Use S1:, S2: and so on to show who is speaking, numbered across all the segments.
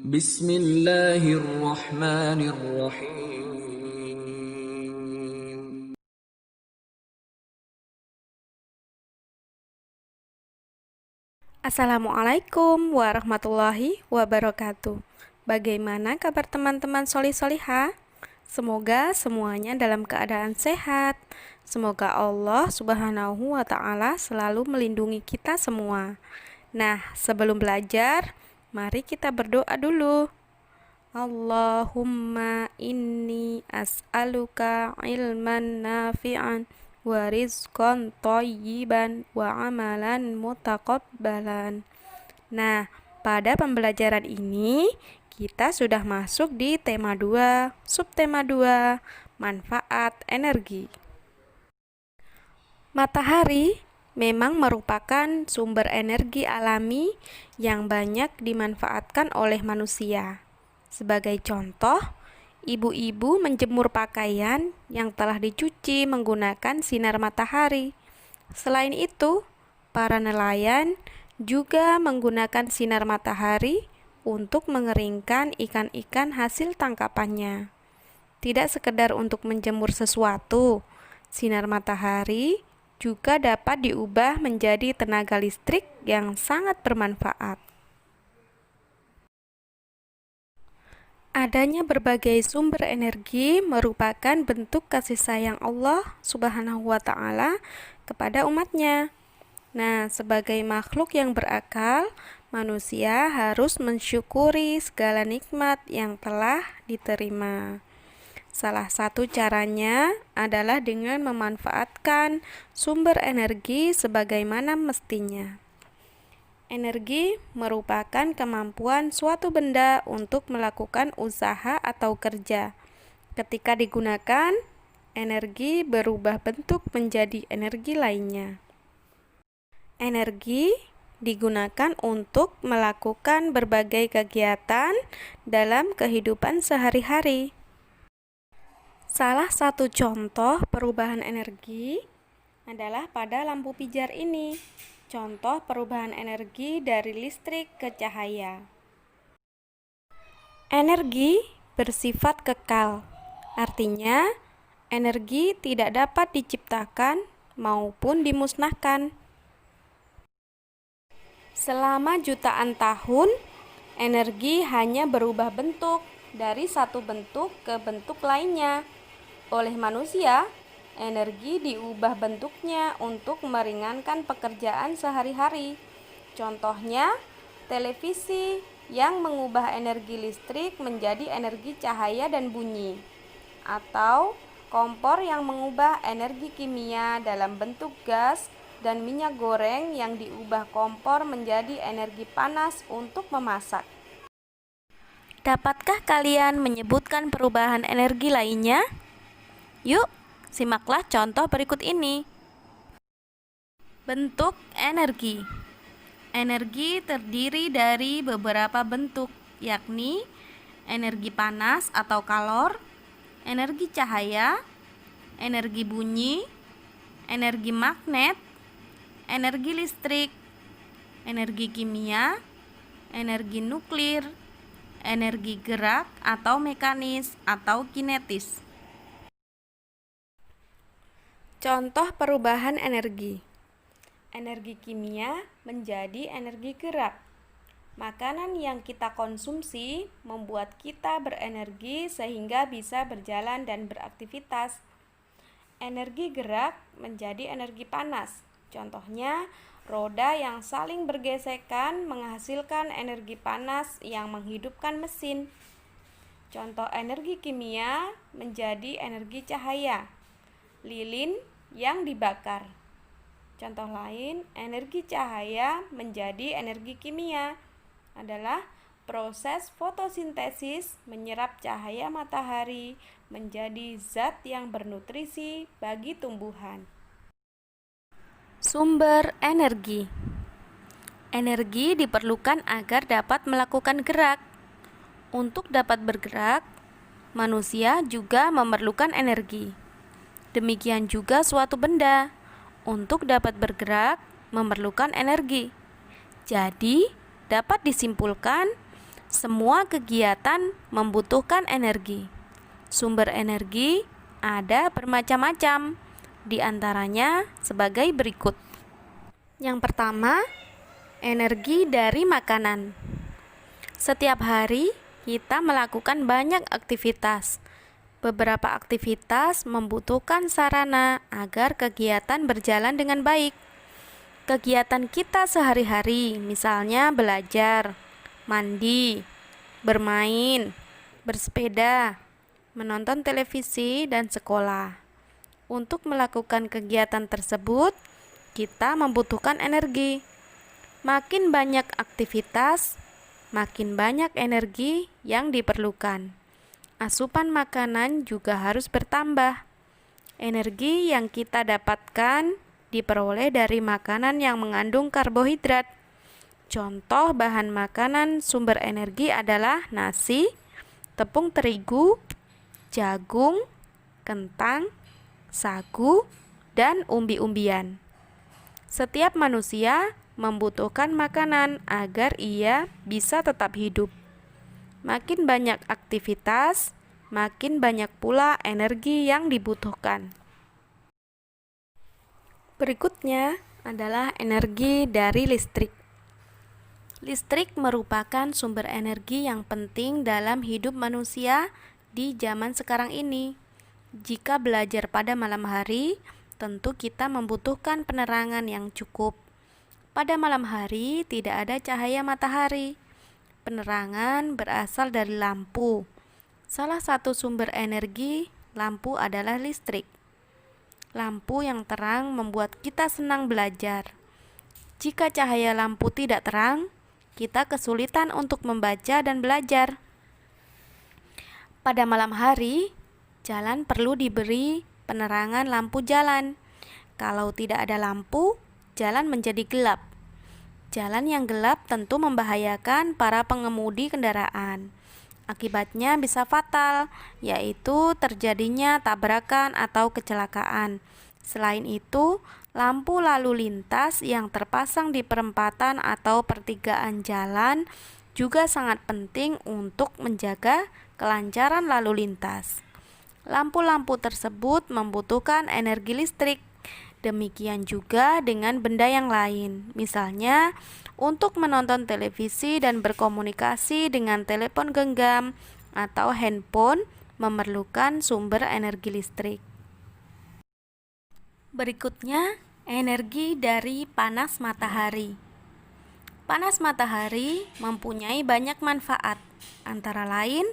S1: Bismillahirrahmanirrahim.
S2: Assalamualaikum warahmatullahi wabarakatuh. Bagaimana kabar teman-teman solih-solihah? Semoga semuanya dalam keadaan sehat. Semoga Allah Subhanahu wa Ta'ala selalu melindungi kita semua. Nah, sebelum belajar, mari kita berdoa dulu. Allahumma inni as'aluka ilman nafi'an wa rizqan thayyiban wa amalan mutaqabbalan. Nah, pada pembelajaran ini kita sudah masuk di tema 2, subtema 2, manfaat energi. Matahari memang merupakan sumber energi alami yang banyak dimanfaatkan oleh manusia. Sebagai contoh, ibu-ibu menjemur pakaian yang telah dicuci menggunakan sinar matahari. Selain itu, para nelayan juga menggunakan sinar matahari untuk mengeringkan ikan-ikan hasil tangkapannya. Tidak sekedar untuk menjemur sesuatu, sinar matahari juga dapat diubah menjadi tenaga listrik yang sangat bermanfaat. Adanya berbagai sumber energi merupakan bentuk kasih sayang Allah Subhanahu wa Ta'ala kepada umatnya. Nah, sebagai makhluk yang berakal, manusia harus mensyukuri segala nikmat yang telah diterima. Salah satu caranya adalah dengan memanfaatkan sumber energi sebagaimana mestinya. Energi merupakan kemampuan suatu benda untuk melakukan usaha atau kerja. Ketika digunakan, energi berubah bentuk menjadi energi lainnya. Energi digunakan untuk melakukan berbagai kegiatan dalam kehidupan sehari-hari. Salah satu contoh perubahan energi adalah pada lampu pijar ini. Contoh perubahan energi dari listrik ke cahaya. Energi bersifat kekal, artinya energi tidak dapat diciptakan maupun dimusnahkan. Selama jutaan tahun, energi hanya berubah bentuk dari satu bentuk ke bentuk lainnya. Oleh manusia, energi diubah bentuknya untuk meringankan pekerjaan sehari-hari. Contohnya, televisi yang mengubah energi listrik menjadi energi cahaya dan bunyi, atau kompor yang mengubah energi kimia dalam bentuk gas dan minyak goreng yang diubah kompor menjadi energi panas untuk memasak. Dapatkah kalian menyebutkan perubahan energi lainnya? Yuk, simaklah contoh berikut ini. Bentuk energi. Energi terdiri dari beberapa bentuk, yakni energi panas atau kalor, energi cahaya, energi bunyi, energi magnet, energi listrik, energi kimia, energi nuklir, energi gerak atau mekanis atau kinetis. Contoh perubahan energi. Energi kimia menjadi energi gerak. Makanan yang kita konsumsi membuat kita berenergi sehingga bisa berjalan dan beraktivitas. Energi gerak menjadi energi panas. Contohnya, roda yang saling bergesekan menghasilkan energi panas yang menghidupkan mesin. Contoh energi kimia menjadi energi cahaya. Lilin yang dibakar. Contoh lain, energi cahaya menjadi energi kimia adalah proses fotosintesis menyerap cahaya matahari menjadi zat yang bernutrisi bagi tumbuhan. Sumber energi. Energi diperlukan agar dapat melakukan gerak. Untuk dapat bergerak, manusia juga memerlukan energi. Demikian juga suatu benda. Untuk dapat bergerak, memerlukan energi. Jadi, dapat disimpulkan Semua kegiatan membutuhkan energi. Sumber energi ada bermacam-macam, di antaranya sebagai berikut. Yang pertama, energi dari makanan. Setiap hari kita melakukan banyak aktivitas. Beberapa aktivitas membutuhkan sarana agar kegiatan berjalan dengan baik. Kegiatan kita sehari-hari, misalnya belajar, mandi, bermain, bersepeda, menonton televisi, dan sekolah. Untuk melakukan kegiatan tersebut, kita membutuhkan energi. Makin banyak aktivitas, makin banyak energi yang diperlukan. Asupan makanan juga harus bertambah. Energi yang kita dapatkan diperoleh dari makanan yang mengandung karbohidrat. Contoh bahan makanan sumber energi adalah nasi, tepung terigu, jagung, kentang, sagu, dan umbi-umbian. Setiap manusia membutuhkan makanan agar ia bisa tetap hidup. Makin banyak aktivitas, makin banyak pula energi yang dibutuhkan. Berikutnya adalah energi dari listrik. Listrik merupakan sumber energi yang penting dalam hidup manusia di zaman sekarang ini. Jika belajar pada malam hari, tentu kita membutuhkan penerangan yang cukup. Pada malam hari tidak ada cahaya matahari. Penerangan berasal dari lampu. Salah satu sumber energi lampu adalah listrik. Lampu yang terang membuat kita senang belajar. Jika cahaya lampu tidak terang, kita kesulitan untuk membaca dan belajar. Pada malam hari, jalan perlu diberi penerangan lampu jalan. Kalau tidak ada lampu, jalan menjadi gelap. Jalan yang gelap tentu membahayakan para pengemudi kendaraan. Akibatnya bisa fatal, yaitu terjadinya tabrakan atau kecelakaan. Selain itu, lampu lalu lintas yang terpasang di perempatan atau pertigaan jalan juga sangat penting untuk menjaga kelancaran lalu lintas. Lampu-lampu tersebut membutuhkan energi listrik. Demikian juga dengan benda yang lain, misalnya untuk menonton televisi dan berkomunikasi dengan telepon genggam atau handphone memerlukan sumber energi listrik. Berikutnya, energi dari panas matahari. Panas matahari mempunyai banyak manfaat, antara lain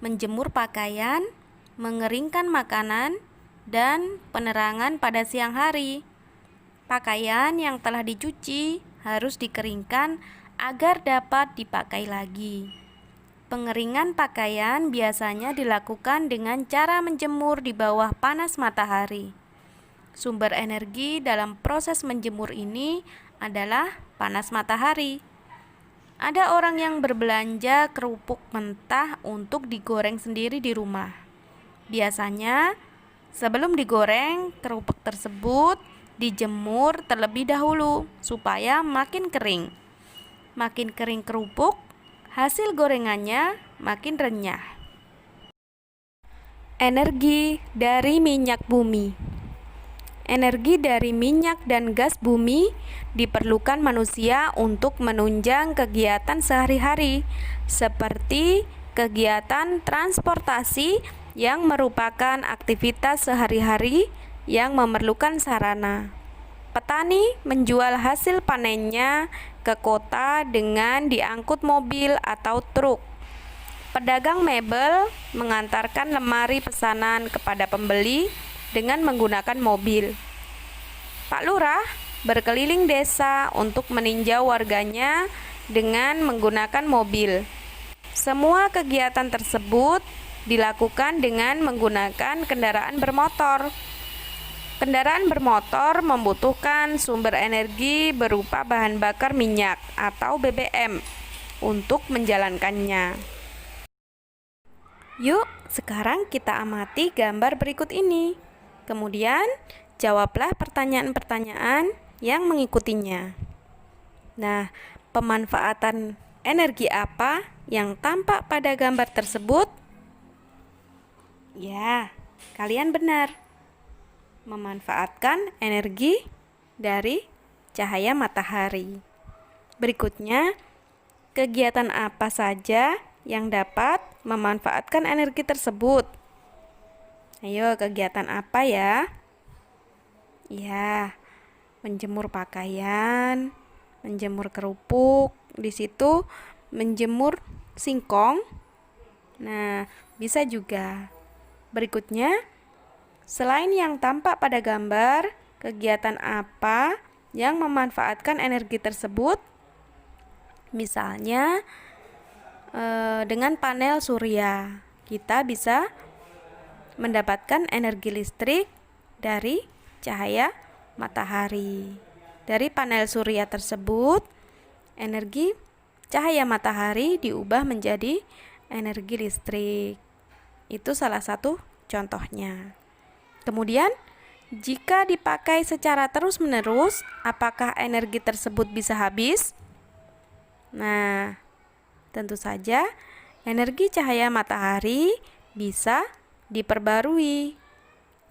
S2: menjemur pakaian, mengeringkan makanan, dan penerangan pada siang hari. Pakaian yang telah dicuci harus dikeringkan agar dapat dipakai lagi. Pengeringan pakaian biasanya dilakukan dengan cara menjemur di bawah panas matahari. Sumber energi dalam proses menjemur ini adalah panas matahari. Ada orang yang berbelanja kerupuk mentah untuk digoreng sendiri di rumah. Biasanya, sebelum digoreng, kerupuk tersebut dijemur terlebih dahulu supaya makin kering. Makin kering kerupuk, hasil gorengannya makin renyah. Energi dari minyak bumi. Energi dari minyak dan gas bumi diperlukan manusia untuk menunjang kegiatan sehari-hari, seperti kegiatan transportasi yang merupakan aktivitas sehari-hari yang memerlukan sarana. Petani menjual hasil panennya ke kota dengan diangkut mobil atau truk. Pedagang mebel mengantarkan lemari pesanan kepada pembeli dengan menggunakan mobil. Pak Lurah berkeliling desa untuk meninjau warganya dengan menggunakan mobil. Semua kegiatan tersebut dilakukan dengan menggunakan kendaraan bermotor. Kendaraan bermotor membutuhkan sumber energi berupa bahan bakar minyak atau BBM untuk menjalankannya. Yuk, sekarang kita amati gambar berikut ini. Kemudian, jawablah pertanyaan-pertanyaan yang mengikutinya. Nah, pemanfaatan energi apa yang tampak pada gambar tersebut? Ya, kalian benar. Memanfaatkan energi dari cahaya matahari. Berikutnya, kegiatan apa saja yang dapat memanfaatkan energi tersebut? Ayo, kegiatan apa ya? Ya, menjemur pakaian, menjemur kerupuk, di situ menjemur singkong. Nah, bisa juga. Berikutnya, selain yang tampak pada gambar, kegiatan apa yang memanfaatkan energi tersebut? Misalnya, dengan panel surya, kita bisa mendapatkan energi listrik dari cahaya matahari. Dari panel surya tersebut, energi cahaya matahari diubah menjadi energi listrik. Itu salah satu contohnya. Kemudian, jika dipakai secara terus-menerus, apakah energi tersebut bisa habis? Nah, tentu saja energi cahaya matahari bisa diperbarui.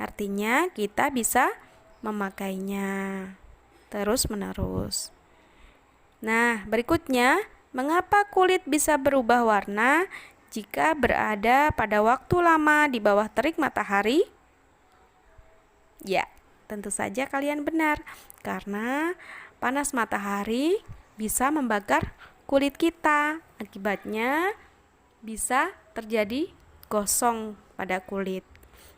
S2: Artinya kita bisa memakainya terus-menerus. Nah, berikutnya, mengapa kulit bisa berubah warna jika berada pada waktu lama di bawah terik matahari? Ya, tentu saja kalian benar, karena panas matahari bisa membakar kulit kita. Akibatnya bisa terjadi gosong pada kulit.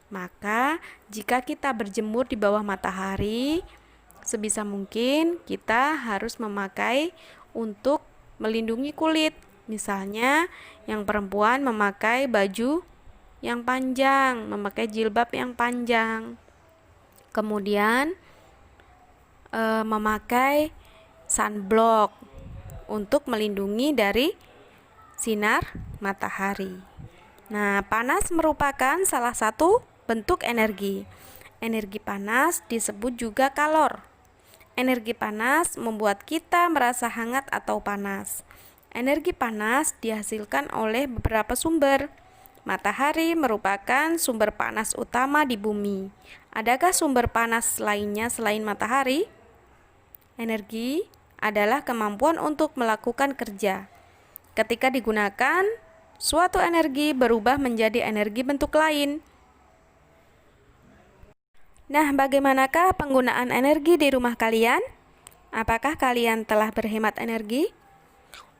S2: Maka, jika kita berjemur di bawah matahari, sebisa mungkin kita harus memakai untuk melindungi kulit. Misalnya, yang perempuan memakai baju yang panjang, memakai jilbab yang panjang. Kemudian, memakai sunblock untuk melindungi dari sinar matahari. Nah, panas merupakan salah satu bentuk energi. Energi panas disebut juga kalor. Energi panas membuat kita merasa hangat atau panas. Energi panas dihasilkan oleh beberapa sumber. Matahari merupakan sumber panas utama di bumi. Adakah sumber panas lainnya selain matahari? Energi adalah kemampuan untuk melakukan kerja. Ketika digunakan, suatu energi berubah menjadi energi bentuk lain. Nah, bagaimanakah penggunaan energi di rumah kalian? Apakah kalian telah berhemat energi?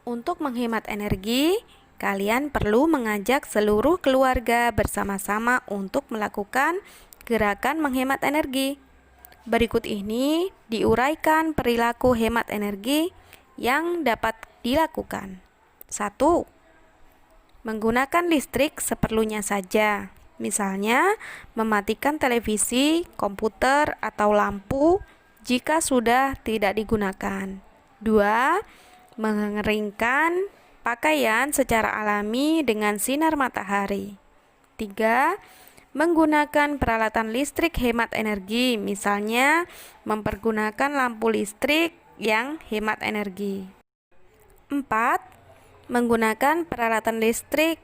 S2: Untuk menghemat energi, kalian perlu mengajak seluruh keluarga bersama-sama untuk melakukan gerakan menghemat energi. Berikut ini diuraikan perilaku hemat energi yang dapat dilakukan. 1. Menggunakan listrik seperlunya saja. Misalnya, mematikan televisi, komputer, atau lampu jika sudah tidak digunakan. 2. Mengeringkan pakaian secara alami dengan sinar matahari. 3. Menggunakan peralatan listrik hemat energi, misalnya mempergunakan lampu listrik yang hemat energi. 4. Menggunakan peralatan listrik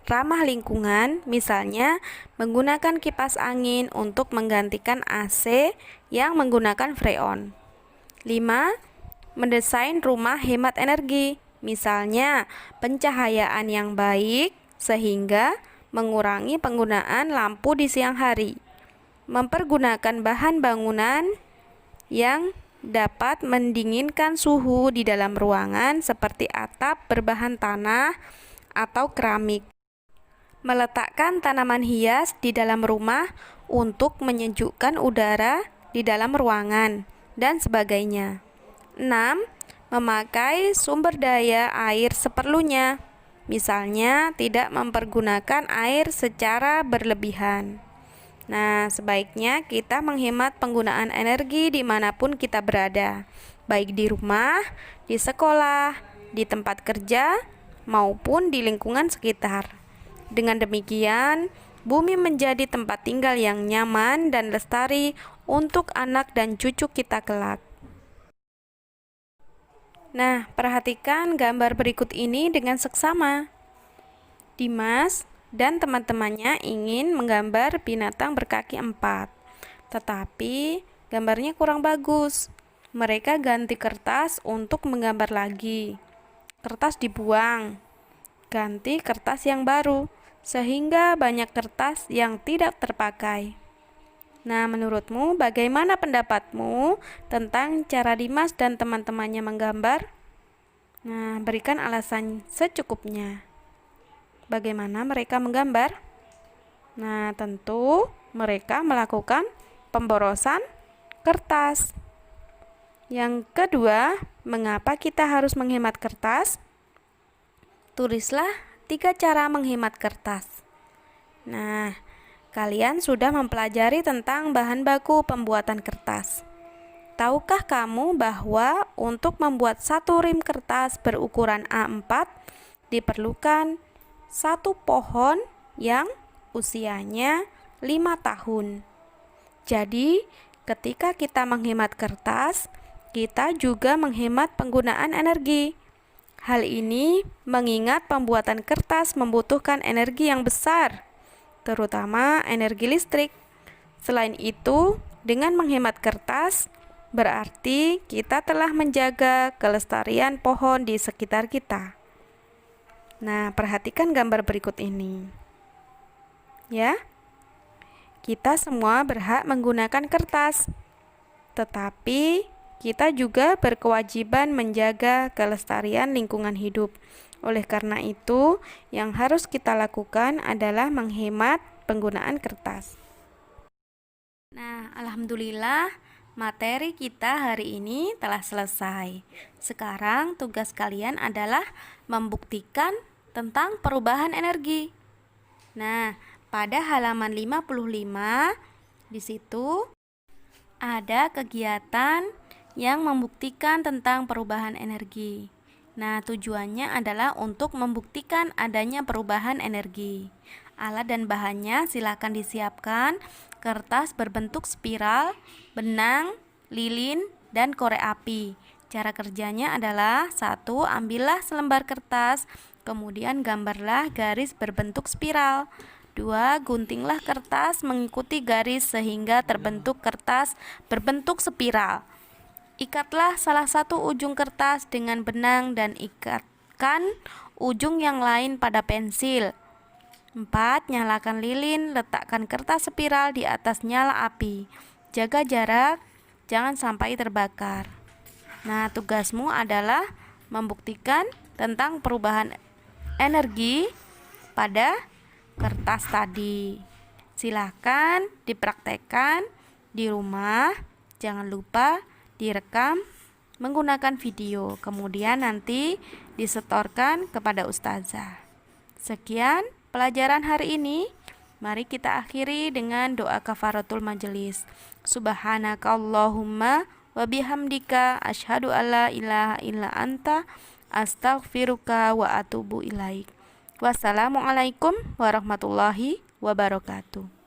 S2: ramah lingkungan, misalnya menggunakan kipas angin untuk menggantikan AC yang menggunakan freon. 5. Mendesain rumah hemat energi, misalnya pencahayaan yang baik sehingga mengurangi penggunaan lampu di siang hari. Mempergunakan bahan bangunan yang dapat mendinginkan suhu di dalam ruangan seperti atap berbahan tanah atau keramik. Meletakkan tanaman hias di dalam rumah untuk menyejukkan udara di dalam ruangan, dan sebagainya. 6. Memakai sumber daya air seperlunya. Misalnya, tidak mempergunakan air secara berlebihan. Nah, sebaiknya kita menghemat penggunaan energi dimanapun kita berada, baik di rumah, di sekolah, di tempat kerja, maupun di lingkungan sekitar. Dengan demikian, bumi menjadi tempat tinggal yang nyaman dan lestari untuk anak dan cucu kita kelak. Nah, perhatikan gambar berikut ini dengan seksama. Dimas dan teman-temannya ingin menggambar binatang berkaki 4, tetapi gambarnya kurang bagus. Mereka ganti kertas untuk menggambar lagi. Kertas dibuang, ganti kertas yang baru, sehingga banyak kertas yang tidak terpakai. Nah, menurutmu bagaimana pendapatmu tentang cara Dimas dan teman-temannya menggambar? Nah, berikan alasan secukupnya. Bagaimana mereka menggambar? Nah, tentu mereka melakukan pemborosan kertas. Yang kedua, mengapa kita harus menghemat kertas? Tulislah 3 cara menghemat kertas. Nah, kalian sudah mempelajari tentang bahan baku pembuatan kertas. Tahukah kamu bahwa untuk membuat satu rim kertas berukuran A4 diperlukan satu pohon yang usianya 5 tahun. Jadi, ketika kita menghemat kertas, kita juga menghemat penggunaan energi. Hal ini mengingat pembuatan kertas membutuhkan energi yang besar, terutama energi listrik. Selain itu, dengan menghemat kertas, berarti kita telah menjaga kelestarian pohon di sekitar kita. Nah, perhatikan gambar berikut ini. Ya, kita semua berhak menggunakan kertas, tetapi kita juga berkewajiban menjaga kelestarian lingkungan hidup. Oleh karena itu, yang harus kita lakukan adalah menghemat penggunaan kertas. Nah, alhamdulillah, materi kita hari ini telah selesai. Sekarang tugas kalian adalah membuktikan tentang perubahan energi. Nah, pada halaman 55 di situ ada kegiatan yang membuktikan tentang perubahan energi. Nah, tujuannya adalah untuk membuktikan adanya perubahan energi. Alat dan bahannya silakan disiapkan: kertas berbentuk spiral, benang, lilin, dan korek api. Cara kerjanya adalah: 1. Ambillah selembar kertas, kemudian gambarlah garis berbentuk spiral. 2. Guntinglah kertas mengikuti garis sehingga terbentuk kertas berbentuk spiral. Ikatlah salah satu ujung kertas dengan benang dan ikatkan ujung yang lain pada pensil. 4. Nyalakan lilin, letakkan kertas spiral di atas nyala api. Jaga jarak, jangan sampai terbakar. Nah, tugasmu adalah membuktikan tentang perubahan energi pada kertas tadi. Silakan dipraktekkan di rumah. Jangan lupa direkam menggunakan video, kemudian nanti disetorkan kepada ustazah. Sekian pelajaran hari ini. Mari kita akhiri dengan doa kafaratul majelis. Subhanakallahumma wa bihamdika asyhadu alla ilaha illa anta astaghfiruka wa atubu ilaik. Wassalamualaikum warahmatullahi wabarakatuh.